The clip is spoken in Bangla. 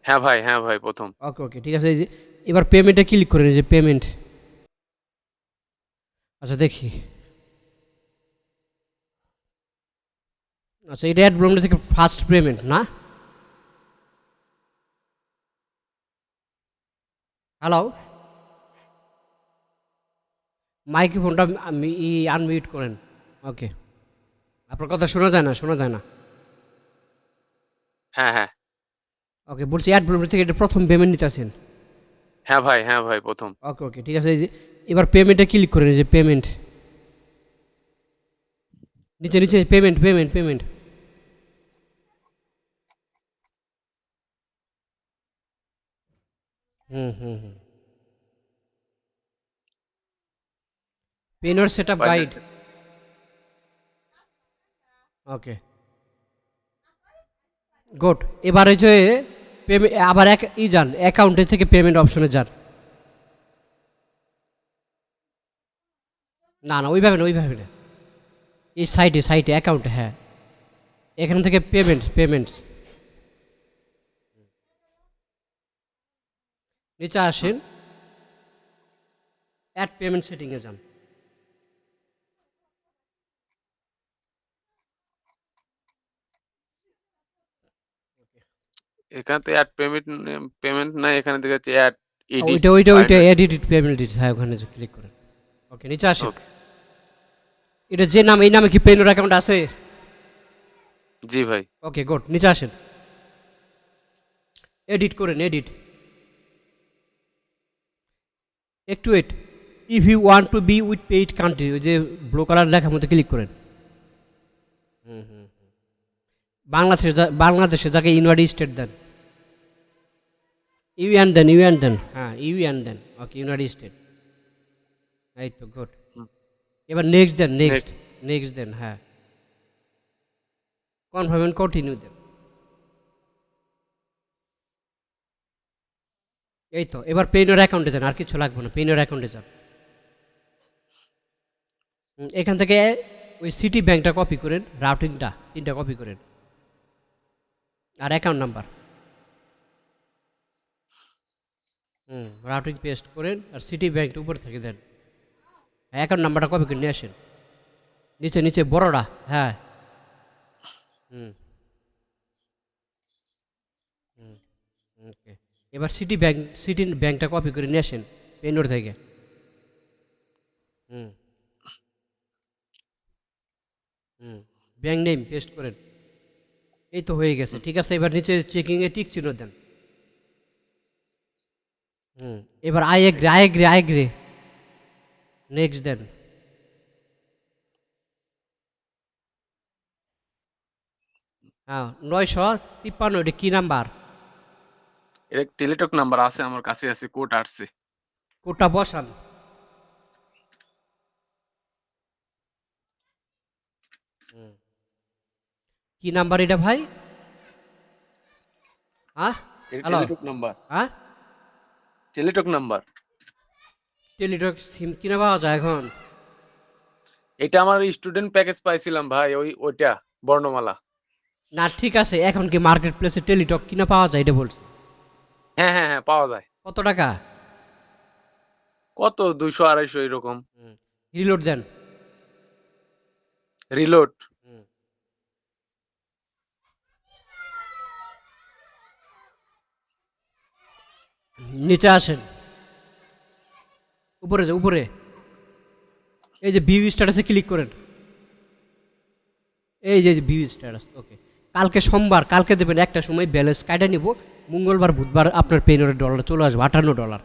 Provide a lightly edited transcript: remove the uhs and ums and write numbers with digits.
হ্যাঁ ভাই প্রথম। ওকে ওকে ঠিক আছে, এই যে এবার পেমেন্টে ক্লিক করেন, এই যে পেমেন্ট। আচ্ছা দেখি, আচ্ছা এটা অ্যাড ব্লকটা থেকে ফার্স্ট পেমেন্ট না? হ্যালো, মাইক্রোফোনটা আমি আনমিউট করেন। ওকে, আপনার কথা শোনা যায় না, শোনা যায় না। হ্যাঁ ওকে, বলছি অ্যাড ব্লক থেকে এটা প্রথম পেমেন্ট নিতে আছেন। হ্যাঁ ভাই প্রথম। ওকে ওকে ঠিক আছে, এই যে এবার পেমেন্টে ক্লিক করেন, এই যে পেমেন্ট, নিচে নিচে payment payment payment. Hmm hmm hmm, পেনর set up guide. Finance. Okay good, এবার এই যে পেমেন্ট আবার এক যান অ্যাকাউন্টে থেকে পেমেন্ট অপশনে যান। না না ওইভাবে না, ওইভাবে না, এই সাইটে সাইটে অ্যাকাউন্টে, হ্যাঁ এখান থেকে পেমেন্ট পেমেন্টস, নিচে আসেন, অ্যাড পেমেন্ট সেটিংয়ে যান। এখানে তো অ্যাড পেমেন্ট, পেমেন্ট নাই, এখানে দেখা যাচ্ছে অ্যাড এডিট ওইটা ওইটা ওইটা ফাইন্যান্স। এডিট পেমেন্ট ডিটেলস, হ্যাঁ ওখানে ক্লিক করেন। ওকে নিচে আসেন, ওকে। এটা যে নাম, এই নামে কি পেনর অ্যাকাউন্ট আছে? জি ভাই। ওকে গুড, নিচে আসেন, এডিট করেন এডিট, একটু wait, if you want to be with paid country, ওই যে ব্লু কালার লেখার মধ্যে ক্লিক করেন। হুম হুম, বাংলাদেশে যাকে ইউনাইটেড স্টেট দেন, ইউএন দেন, ইউএন দেন, হ্যাঁ ইউএন দেন, ওকে ইউনাইটেড স্টেট, এই তো গুড। এবার নেক্সট দেন, নেক্সট, নেক্সট। নেক্সট দেন, হ্যাঁ কনফার্ম এন্ড কন্টিনিউ দেন। এই তো এবার পেইনর অ্যাকাউন্টে যান, আর কিছু লাগবে না, পেইনর অ্যাকাউন্টে যান। এখান থেকে ওই সিটি ব্যাংকটা কপি করেন, রাউটিংটা তিনটা কপি করেন, আর অ্যাকাউন্ট নাম্বার, রাউটিং পেস্ট করেন, আর সিটি ব্যাংকটা উপরে থেকে দেন, অ্যাকাউন্ট নাম্বারটা কপি করে নিয়ে আসেন, নিচে নিচে বড়টা, হ্যাঁ হুম হুম ওকে। এবার সিটি ব্যাংকটা কপি করে নিয়ে আসেন পেনোর থেকে, হুম হুম, ব্যাংক নেম পেস্ট করেন। এই তো হয়ে গেছে, ঠিক আছে, এবার নিচে চেকিংয়ে টিক চিহ্ন দেন। এবার I agree, I agree, I agree, next দেন। 953, এটা কি নাম্বার? এটা টেলিটক নাম্বার আছে আমার কাছে, আছে কোড আসছে। কোডটা বসান। হুম, কি নাম্বার এটা ভাই? হ্যাঁ এটা হ্যালো, টেলিটক নাম্বার। হ্যাঁ টেলিটক নাম্বার। টেলিটক সিম কিনে পাওয়া যায় এখন? এটা আমার স্টুডেন্ট প্যাকেজ পাইছিলাম ভাই, ওইটা বর্ণমালা। না ঠিক আছে, এখন কি মার্কেট প্লেসে টেলিটক কিনে পাওয়া যায় এটা বলছি। হ্যাঁ পাওয়া যায়। কত টাকা? কত 200 250 এরকম। রিলোড দেন। রিলোড। হুম, নিচে আসেন, উপরে যে উপরে, এই যে ভিউ স্ট্যাটাসে ক্লিক করেন, এই যে ভিউ স্ট্যাটাস, ওকে। কালকে সোমবার, কালকে দেবেন একটা সময় ব্যালেন্স কাটা নিব, মঙ্গলবার বুধবার আপনার পেনের ডলার চলে আসবে $58।